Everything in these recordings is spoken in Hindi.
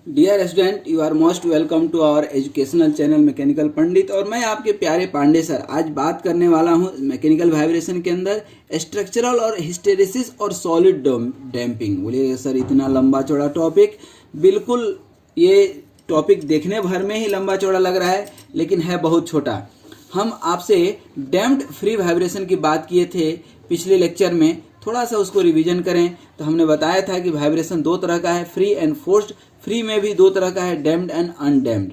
Dear student, you are most welcome to our educational channel mechanical Pandit. और मैं आपके प्यारे पांडे सर आज बात करने वाला हूं मैकेनिकल वाइब्रेशन के अंदर स्ट्रक्चरल और हिस्टेरिसिस और सॉलिड डैम्पिंग। बोलिए सर इतना लंबा चौड़ा टॉपिक, बिल्कुल ये टॉपिक देखने भर में ही लंबा चौड़ा लग रहा है लेकिन है बहुत छोटा। हम आपसे डैम्प्ड फ्री वाइब्रेशन की बात किए थे पिछले लेक्चर में, थोड़ा सा उसको रिवीजन करें तो हमने बताया था कि वाइब्रेशन दो तरह का है, फ्री एंड फोर्स्ड। फ्री में भी दो तरह का है, damped and undamped.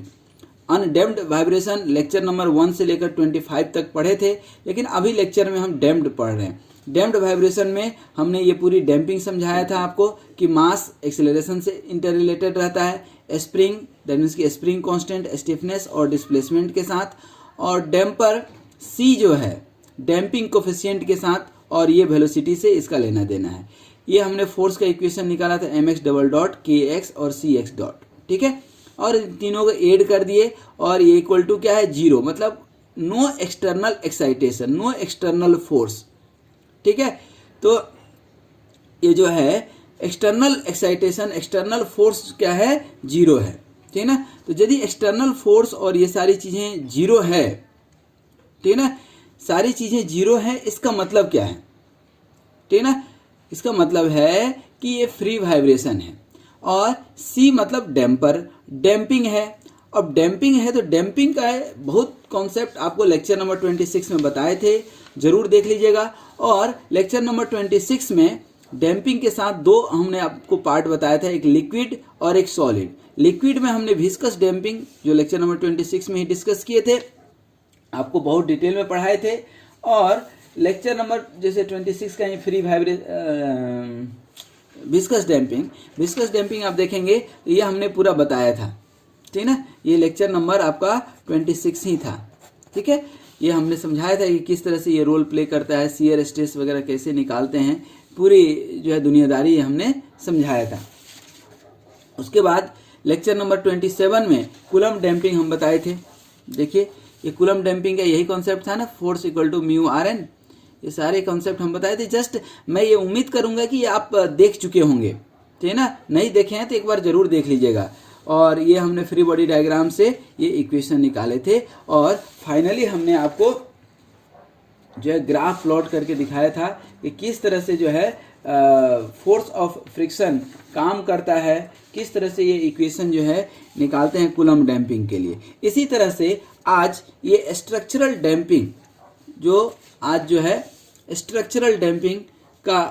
Undamped vibration lecture number 1 से लेकर 25 तक पढ़े थे, लेकिन अभी लेक्चर में हम डैम्प्ड पढ़ रहे हैं। डैम्प्ड वाइब्रेशन में हमने ये पूरी डैम्पिंग समझाया था आपको कि मास एक्सेलरेशन से इंटर रिलेटेड रहता है, स्प्रिंग दैट मीन्स की स्प्रिंग कांस्टेंट, स्टिफनेस और डिस्प्लेसमेंट के साथ, और डैम्पर सी जो है डैम्पिंग कोफिशिएंट के साथ, और ये वेलोसिटी से इसका लेना देना है। ये हमने फोर्स का इक्वेशन निकाला था mx डबल डॉट kx और cx डॉट, ठीक है। और तीनों को ऐड कर दिए और ये इक्वल टू क्या है, जीरो, मतलब no external excitation, no external force, ठीक है। तो ये जो है एक्सटर्नल एक्साइटेशन, एक्सटर्नल फोर्स क्या है, जीरो है, ठीक है ना। तो यदि एक्सटर्नल फोर्स और ये सारी चीजें जीरो है, ठीक है ना, सारी चीजें जीरो है, इसका मतलब क्या है, ठीक है ना। इसका मतलब है कि ये फ्री वाइब्रेशन है। और सी मतलब डैम्पर, डैम्पिंग है। अब डैम्पिंग है तो डैम्पिंग का है बहुत कॉन्सेप्ट आपको लेक्चर नंबर 26 में बताए थे, जरूर देख लीजिएगा। और लेक्चर नंबर 26 में डैम्पिंग के साथ दो हमने आपको पार्ट बताया था, एक लिक्विड और एक सॉलिड। लिक्विड में हमने विस्कस डैम्पिंग जो लेक्चर नंबर 26 में ही डिस्कस किए थे, आपको बहुत डिटेल में पढ़ाए थे। और लेक्चर नंबर जैसे 26 का ही फ्री विस्कस डैम्पिंग आप देखेंगे तो ये हमने पूरा बताया था, ठीक है ना। ये लेक्चर नंबर आपका 26 ही था, ठीक है। ये हमने समझाया था कि किस तरह से ये रोल प्ले करता है, शियर स्ट्रेस वगैरह कैसे निकालते हैं, पूरी जो है दुनियादारी हमने समझाया था। उसके बाद लेक्चर नंबर 27 में कूलम्ब डैम्पिंग हम बताए थे। देखिए ये कूलम्ब डैम्पिंग का यही कॉन्सेप्ट था ना, force equal to mu R N, ये सारे कॉन्सेप्ट हम बताए थे। जस्ट मैं ये उम्मीद करूंगा कि आप देख चुके होंगे, ठीक है ना। नहीं देखे हैं तो एक बार जरूर देख लीजिएगा। और ये हमने फ्री बॉडी डायग्राम से ये इक्वेशन निकाले थे। और फाइनली हमने आपको जो है ग्राफ प्लॉट करके दिखाया था कि किस तरह से जो है फोर्स ऑफ फ्रिक्शन काम करता है, किस तरह से ये इक्वेशन जो है निकालते हैं कूलम्ब डैम्पिंग के लिए। इसी तरह से आज ये स्ट्रक्चरल डैम्पिंग, जो आज जो है स्ट्रक्चरल डैम्पिंग का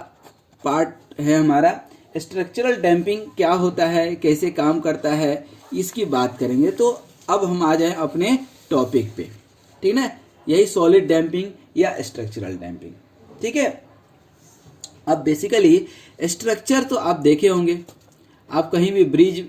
पार्ट है हमारा। स्ट्रक्चरल डैम्पिंग क्या होता है, कैसे काम करता है, इसकी बात करेंगे। तो अब हम आ जाएं अपने टॉपिक पे, ठीक है ना। यही सॉलिड डैम्पिंग या स्ट्रक्चरल डैम्पिंग, ठीक है। अब बेसिकली स्ट्रक्चर तो आप देखे होंगे, आप कहीं भी ब्रिज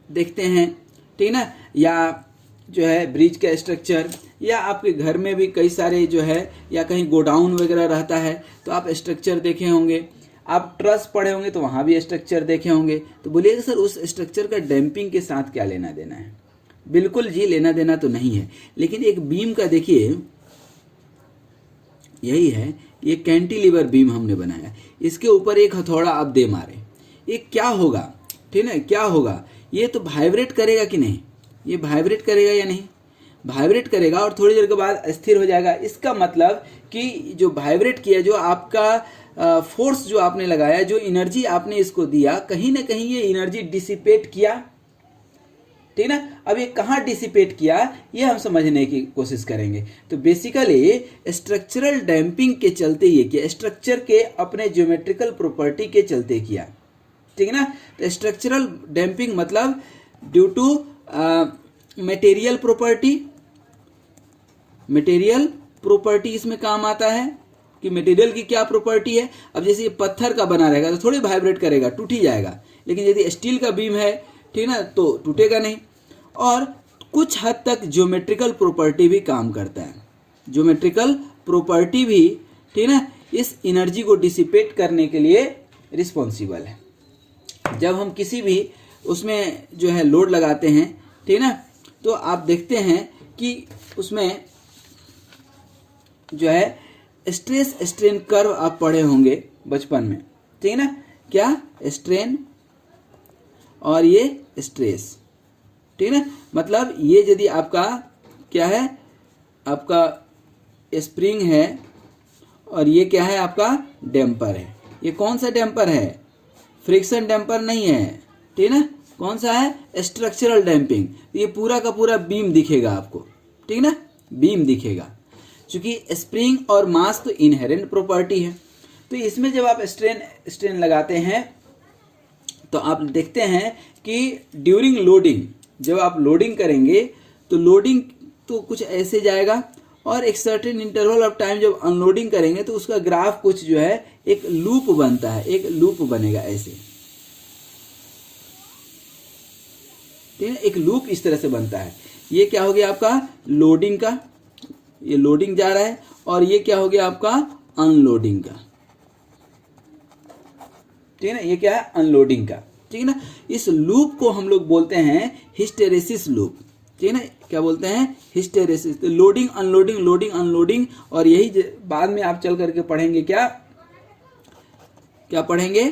देखते हैं, ठीक है ना, या जो है ब्रिज का स्ट्रक्चर, या आपके घर में भी कई सारे जो है, या कहीं गोडाउन वगैरह रहता है तो आप स्ट्रक्चर देखे होंगे। आप ट्रस पढ़े होंगे तो वहाँ भी स्ट्रक्चर देखे होंगे। तो बोलिएगा सर उस स्ट्रक्चर का डैम्पिंग के साथ क्या लेना देना है। बिल्कुल जी, लेना देना तो नहीं है, लेकिन एक बीम का देखिए यही है, ये कैंटिलीवर बीम हमने बनाया, इसके ऊपर एक हथौड़ा आप दे मारे, ये क्या होगा, ठीक है ना, क्या होगा, ये तो वाइब्रेट करेगा कि नहीं, ये वाइब्रेट करेगा या नहीं, वाइब्रेट करेगा और थोड़ी देर के बाद स्थिर हो जाएगा। इसका मतलब कि जो वाइब्रेट किया, जो आपका फोर्स जो आपने लगाया, जो एनर्जी आपने इसको दिया, कहीं ना कहीं ये एनर्जी डिसिपेट किया, ठीक ना। अब ये कहाँ डिसिपेट किया ये हम समझने की कोशिश करेंगे। तो बेसिकली स्ट्रक्चरल डैम्पिंग के चलते ये किया, स्ट्रक्चर के अपने ज्योमेट्रिकल प्रॉपर्टी के चलते किया, ठीक है ना। तो स्ट्रक्चरल डैम्पिंग मतलब due to material property, material property इसमें काम आता है कि मटेरियल की क्या प्रॉपर्टी है। अब जैसे ये पत्थर का बना रहेगा तो थोड़ी वाइब्रेट करेगा, टूट ही जाएगा, लेकिन यदि स्टील का बीम है, ठीक ना, तो टूटेगा नहीं। और कुछ हद तक ज्योमेट्रिकल प्रॉपर्टी भी काम करता है, ज्योमेट्रिकल प्रॉपर्टी भी, ठीक ना, इस एनर्जी को डिसिपेट करने के लिए रिस्पॉन्सिबल है। जब हम किसी भी उसमें जो है लोड लगाते हैं, ठीक ना, तो आप देखते हैं कि उसमें जो है स्ट्रेस स्ट्रेन कर्व आप पढ़े होंगे बचपन में, ठीक है ना, क्या स्ट्रेन और ये स्ट्रेस, ठीक है ना। मतलब ये यदि आपका क्या है, आपका स्प्रिंग है और ये क्या है, आपका डैम्पर है। ये कौन सा डैम्पर है, फ्रिक्शन डैम्पर नहीं है, ठीक है ना। कौन सा है, स्ट्रक्चरल डैम्पिंग। ये पूरा का पूरा बीम दिखेगा आपको, ठीक है ना, बीम दिखेगा। क्योंकि स्प्रिंग और मास तो इनहेरेंट प्रॉपर्टी है। तो इसमें जब आप स्ट्रेन लगाते हैं तो आप देखते हैं कि ड्यूरिंग लोडिंग, जब आप लोडिंग करेंगे तो लोडिंग तो कुछ ऐसे जाएगा, और एक सर्टेन इंटरवल ऑफ टाइम जब अनलोडिंग करेंगे तो उसका ग्राफ कुछ जो है एक लूप बनता है, एक लूप बनेगा ऐसे, ठीक है। एक लूप इस तरह से बनता है। ये क्या हो गया आपका लोडिंग का, ये लोडिंग जा रहा है, और ये क्या हो गया आपका अनलोडिंग का, ठीक है ना। ये क्या है, अनलोडिंग का, ठीक है ना। इस लूप को हम लोग बोलते हैं हिस्टेरेसिस लूप, ठीक है ना। क्या बोलते हैं, हिस्टेरेसिस। तो लोडिंग अनलोडिंग, लोडिंग अनलोडिंग, और यही बाद में आप चल करके पढ़ेंगे, क्या क्या पढ़ेंगे,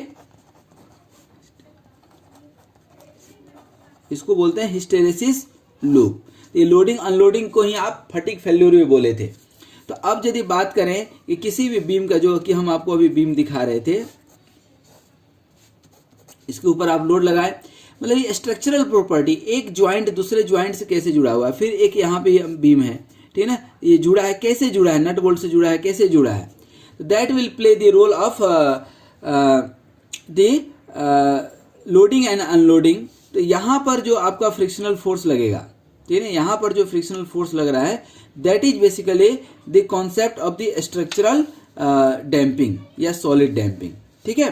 इसको बोलते हैं हिस्टेरेसिस लूप। ये लोडिंग अनलोडिंग को ही आप फटीग फेल्योर भी बोले थे। तो अब यदि बात करें कि किसी भी बीम का, जो कि हम आपको अभी बीम दिखा रहे थे, इसके ऊपर आप लोड लगाए, मतलब ये स्ट्रक्चरल प्रॉपर्टी, एक ज्वाइंट दूसरे ज्वाइंट से कैसे जुड़ा हुआ है, फिर एक यहाँ पे बीम है, ठीक है ना, ये जुड़ा है, कैसे जुड़ा है, नट बोल्ट से जुड़ा है, कैसे जुड़ा है। That will play the role of the loading and unloading. तो यहाँ पर जो आपका फ्रिक्शनल फोर्स लगेगा, ठीक है ना, यहाँ पर जो फ्रिक्शनल फोर्स लग रहा है, that is basically the concept of the structural damping या सॉलिड डैम्पिंग, ठीक है।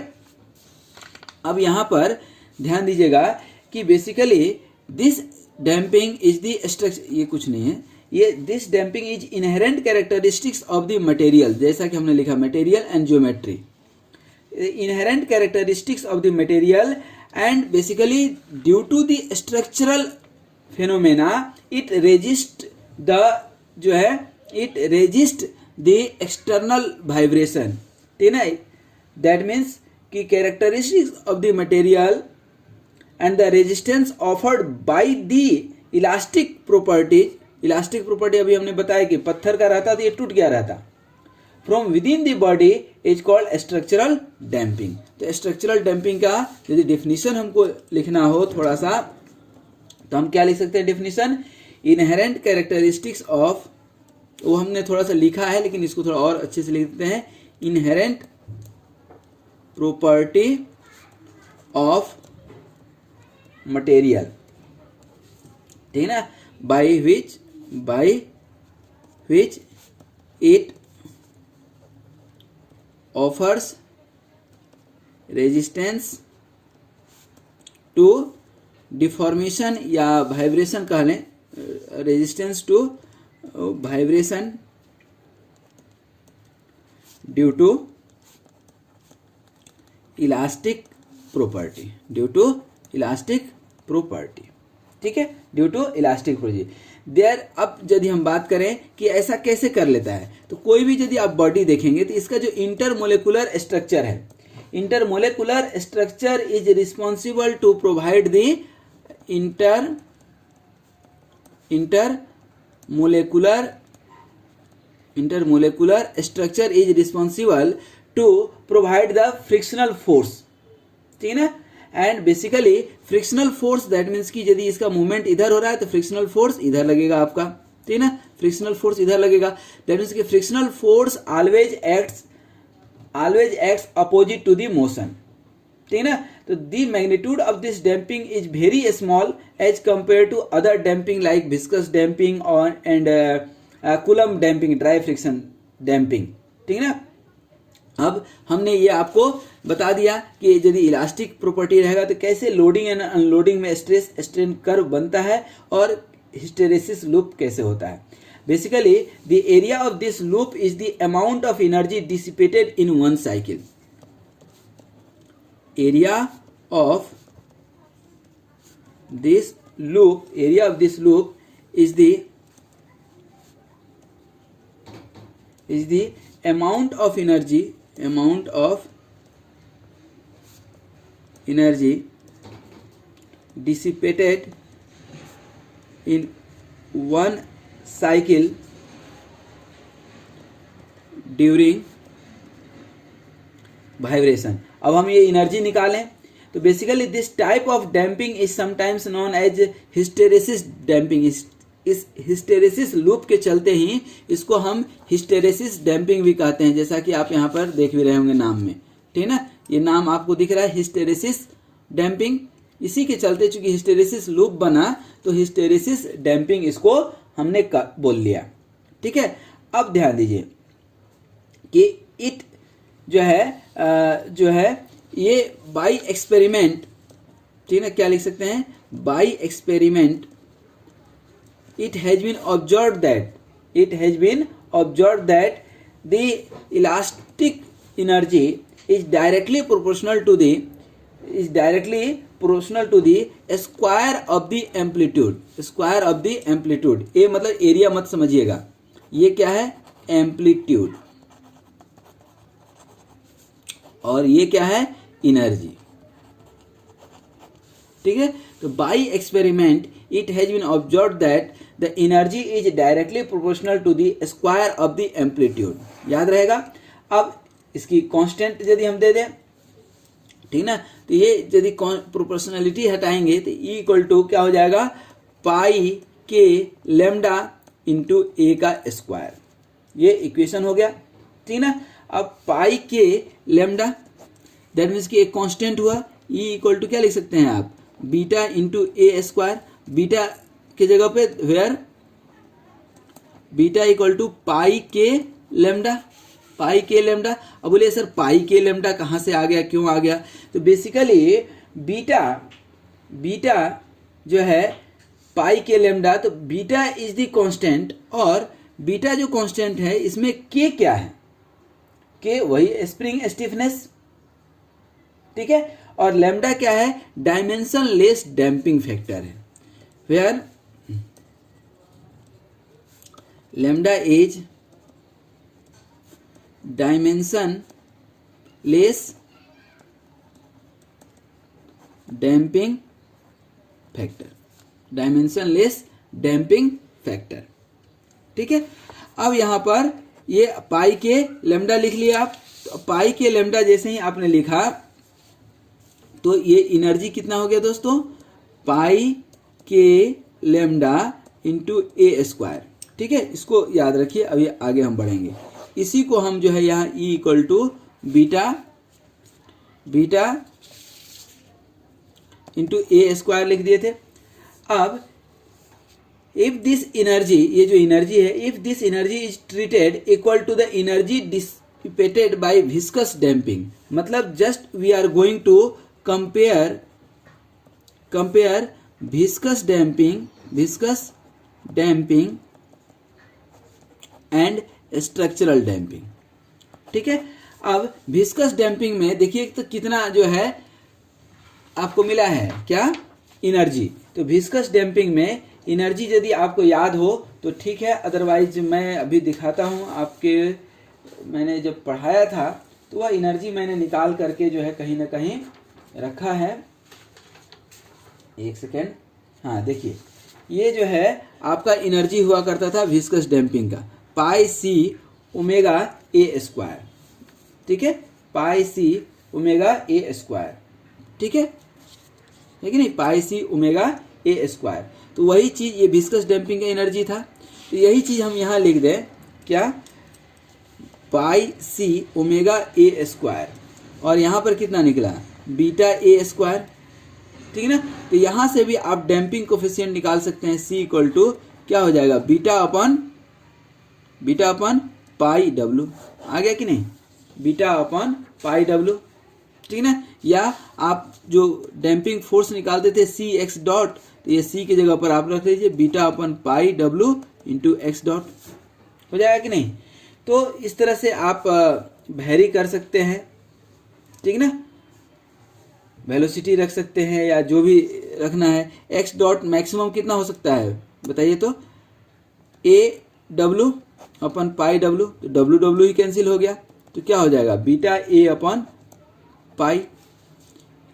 अब यहाँ पर ध्यान दीजिएगा कि basically this damping is the structure, ये कुछ नहीं है, ये this damping is inherent characteristics of the material, जैसा कि हमने लिखा material and geometry, inherent characteristics of the material, and basically due to the structural phenomena it resist the, जो है it resist the external vibration, ठीक है ना। दैट मीन्स कि characteristics of the material and the resistance offered by the elastic properties, elastic property अभी हमने बताया कि पत्थर का रहता तो ये टूट गया रहता, from with in the body is called structural damping. तो स्ट्रक्चरल डैम्पिंग का यदि डेफिनेशन हमको लिखना हो थोड़ा सा, तो हम क्या लिख सकते हैं डेफिनेशन, इनहेरेंट कैरेक्टरिस्टिक्स ऑफ, वो हमने थोड़ा सा लिखा है लेकिन इसको थोड़ा और अच्छे से लिख देते हैं, इनहेरेंट property of material, ठीक है ना, by which it offers resistance to deformation या vibration कह लें, resistance to vibration due to elastic property, due to elastic property, ठीक है, due to elastic property there. अब यदि हम बात करें कि ऐसा कैसे कर लेता है, तो कोई भी यदि आप बॉडी देखेंगे तो इसका जो इंटरमोलेकुलर स्ट्रक्चर है, intermolecular structure is responsible to provide the intermolecular structure is responsible to provide the frictional force, ठीक है ना। And basically frictional force that means कि यदि इसका मूवमेंट इधर हो रहा है तो फ्रिक्शनल फोर्स इधर लगेगा आपका, ठीक है ना, फ्रिक्शनल फोर्स इधर लगेगा। दैट मीन्स कि frictional force always acts opposite to the motion, ठीक है ना। तो the magnitude of this damping is very small as compare to other damping like viscous damping और and Coulomb damping, dry friction damping, ठीक है ना। अब हमने ये आपको बता दिया कि यदि इलास्टिक प्रॉपर्टी रहेगा तो कैसे लोडिंग एंड अनलोडिंग में स्ट्रेस स्ट्रेन कर्व बनता है और हिस्टेरेसिस लूप कैसे होता है। Basically the area of this loop is the amount of energy dissipated in one cycle. Area of this loop is the amount of energy dissipated in one cycle during vibration. अब हम ये एनर्जी निकालें तो basically this type of damping is sometimes known as hysteresis damping. इस हिस्टेरेसिस लूप के चलते ही इसको हम हिस्टेरेसिस डैम्पिंग भी कहते हैं, जैसा कि आप यहाँ पर देख भी रहे होंगे नाम में, ठीक है ना। ये नाम आपको दिख रहा है हिस्टेरेसिस डैम्पिंग। इसी के चलते चूंकि हिस्टेरेसिस लूप बना तो हिस्टेरेसिस डैम्पिंग इसको हमने बोल लिया, ठीक है। अब ध्यान दीजिए कि इट जो है ये बाय एक्सपेरिमेंट, ठीक है, क्या लिख सकते हैं, by experiment it has been observed that the elastic energy is directly proportional to the square of the amplitude। ये मतलब एरिया मत समझिएगा, ये क्या है, एम्पलीट्यूड, और ये क्या है, एनर्जी, ठीक है। तो by experiment it has been observed that the energy is directly proportional to the square of the amplitude। याद रहेगा। अब इसकी कांस्टेंट यदि हम दे दें, ठीक ना, तो ये यदि प्रोपोर्शनलिटी हटाएंगे तो E इक्वल टू क्या हो जाएगा, पाई के लेमडा इंटू ए का स्क्वायर। ये इक्वेशन हो गया, ठीक ना। अब पाई के लेमडा दैट मीन्स कि एक कांस्टेंट हुआ, E इक्वल टू क्या लिख सकते हैं आप, beta into A square. Beta की जगह पे वेयर बीटा इक्वल टू पाई के लेमडा। अब बोलिए सर पाई के लेमडा कहाँ से आ गया, क्यों आ गया, तो बेसिकली बीटा जो है पाई के लेमडा, तो बीटा इज द कांस्टेंट, और बीटा जो कांस्टेंट है इसमें के क्या है, के वही स्प्रिंग स्टिफनेस, ठीक है, और लेमडा क्या है, डायमेंशन लेस डैम्पिंग फैक्टर है। Where lambda is dimension less damping factor, ठीक है। अब यहां पर ये पाई के लेमडा लिख लिया आप, तो पाई के लेमडा जैसे ही आपने लिखा तो ये एनर्जी कितना हो गया दोस्तों, पाई के लेमडा इंटू ए स्क्वायर, ठीक है। इसको याद रखिए, अभी आगे हम बढ़ेंगे। इसी को हम जो है यहाँ E equal to beta into A square लिख दिए थे। अब इफ दिस एनर्जी, ये जो एनर्जी है, if this energy is treated equal to the energy dissipated by viscous damping, मतलब just we are going to compare viscous damping and structural damping, ठीक है। अब विस्कस डैम्पिंग में देखिए तो कितना जो है आपको मिला है, क्या, एनर्जी। तो विस्कस डैम्पिंग में एनर्जी यदि आपको याद हो तो ठीक है, अदरवाइज मैं अभी दिखाता हूँ आपके, मैंने जब पढ़ाया था तो वह एनर्जी मैंने निकाल करके जो है कहीं ना कहीं रखा है, एक सेकेंड। हाँ देखिए, ये जो है आपका एनर्जी हुआ करता था विस्कस डैम्पिंग का, पाई सी ओमेगा ए स्क्वायर, ठीक है, पाई सी ओमेगा ए स्क्वायर, ठीक है कि नहीं, पाई सी ओमेगा ए स्क्वायर। तो वही चीज़ ये विस्कस डैम्पिंग का एनर्जी था, तो यही चीज़ हम यहाँ लिख दें, क्या, पाई सी ओमेगा ए स्क्वायर, और यहाँ पर कितना निकला, बीटा ए स्क्वायर, ठीक है ना। तो यहाँ से भी आप डैम्पिंग कोफिशिएंट निकाल सकते हैं, C इक्वल टू क्या हो जाएगा, बीटा अपन पाई डब्लू, आ गया कि नहीं, बीटा अपन पाई डब्लू, ठीक है ना। या आप जो डैम्पिंग फोर्स निकालते थे C x डॉट, तो ये C की जगह पर आप रख लीजिए बीटा अपन पाई डब्लू इंटू एक्स डॉट, हो जाएगा कि नहीं। तो इस तरह से आप वेरी कर सकते हैं, ठीक ना, वेलोसिटी रख सकते हैं या जो भी रखना है। एक्स डॉट मैक्सिमम कितना हो सकता है बताइए, तो A W upon pi W, तो डब्लू डब्लू ही कैंसिल हो गया, तो क्या हो जाएगा, बीटा ए अपन पाई,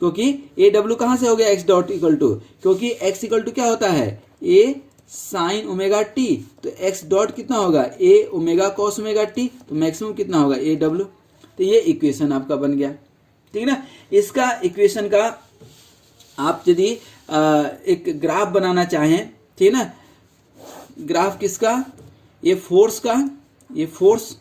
क्योंकि ए डब्लू कहाँ से हो गया, एक्स डॉट इक्वल टू, क्योंकि एक्स इक्वल टू क्या होता है, ए साइन ओमेगा टी, तो एक्स डॉट कितना होगा ए ओमेगा कॉस ओमेगा टी, तो मैक्सिमम कितना होगा ए डब्ल्यू। तो ये इक्वेशन आपका बन गया, ठीक है ना। इसका इक्वेशन का आप यदि एक ग्राफ बनाना चाहें, ठीक है ना, ग्राफ किसका, ये फोर्स का, ये फोर्स,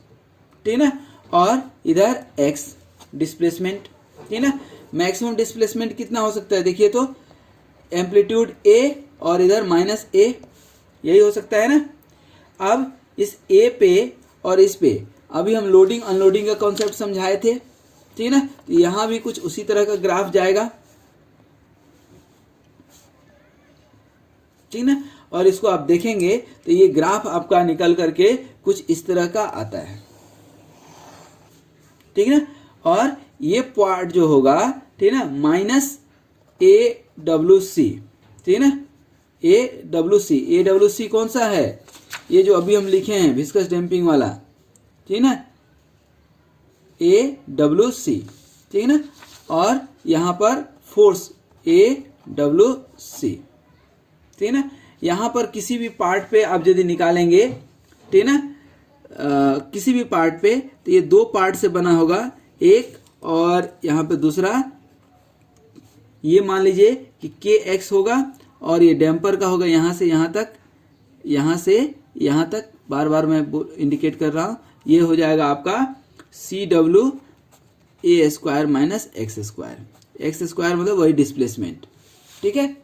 ठीक है ना, और इधर एक्स डिस्प्लेसमेंट, ठीक है ना। मैक्सिमम डिस्प्लेसमेंट कितना हो सकता है, देखिए तो एम्पलीट्यूड ए और इधर माइनस ए, यही हो सकता है ना। अब इस ए पे और इस पे अभी हम लोडिंग अनलोडिंग का कॉन्सेप्ट समझाए थे, ठीक है ना। तो यहां भी कुछ उसी तरह का ग्राफ जाएगा, ठीक है ना। और इसको आप देखेंगे तो ये ग्राफ आपका निकल करके कुछ इस तरह का आता है, ठीक है ना। और ये पार्ट जो होगा, ठीक है ना, माइनस ए डब्ल्यू सी, ठीक है ना, ए डब्ल्यू सी कौन सा है, ये जो अभी हम लिखे हैं विस्कस डैम्पिंग वाला, ठीक है ना, ए डब्ल्यू सी, ठीक है ना। और यहां पर फोर्स ए डब्ल्यू सी, ठीक है ना। यहां पर किसी भी पार्ट पे आप यदि निकालेंगे, ठीक है ना, किसी भी पार्ट पे, तो ये दो पार्ट से बना होगा, एक और यहां पे दूसरा, ये मान लीजिए कि के एक्स होगा और ये डैम्पर का होगा यहां से यहां तक, यहां से यहां तक, बार बार मैं इंडिकेट कर रहा हूं, ये हो जाएगा आपका C W A square minus X square मतलब वही डिस्प्लेसमेंट, ठीक है,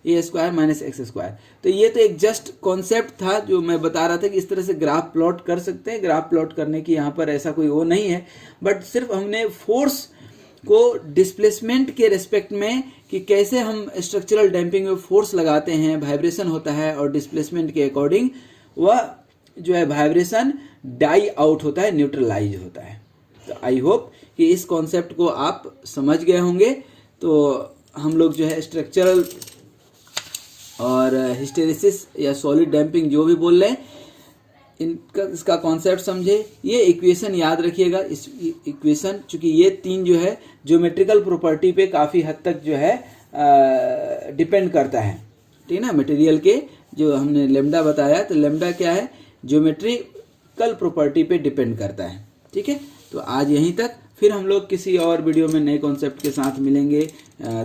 A square minus X square. तो ये तो एक जस्ट कॉन्सेप्ट था जो मैं बता रहा था कि इस तरह से ग्राफ प्लॉट कर सकते हैं। ग्राफ प्लॉट करने की यहाँ पर ऐसा कोई वो नहीं है, बट सिर्फ हमने फोर्स को डिस्प्लेसमेंट के रेस्पेक्ट में कि कैसे हम स्ट्रक्चरल डैम्पिंग में फोर्स लगाते हैं, वाइब्रेशन होता है और डिस्प्लेसमेंट के अकॉर्डिंग वह जो है वाइब्रेशन डाई आउट होता है, न्यूट्रलाइज होता है। तो आई होप कि इस कॉन्सेप्ट को आप समझ गए होंगे। तो हम लोग जो है स्ट्रक्चरल और हिस्टेरिसिस या सॉलिड डैम्पिंग जो भी बोल रहे हैं, इसका कॉन्सेप्ट समझे। ये इक्वेशन याद रखिएगा, इस इक्वेशन, चूंकि ये तीन जो है ज्योमेट्रिकल प्रॉपर्टी पे काफ़ी हद तक जो है डिपेंड करता है, ठीक है ना। मटेरियल के जो हमने लेमडा बताया, तो लेमडा क्या है, ज्योमेट्रिकल प्रॉपर्टी पे डिपेंड करता है, ठीक है। तो आज यहीं तक, फिर हम लोग किसी और वीडियो में नए कॉन्सेप्ट के साथ मिलेंगे।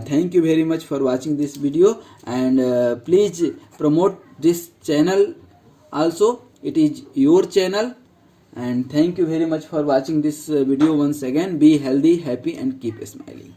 Thank you very much for watching this video and please promote this channel also. It is your channel and thank you very much for watching this video once again. Be healthy, happy and keep smiling.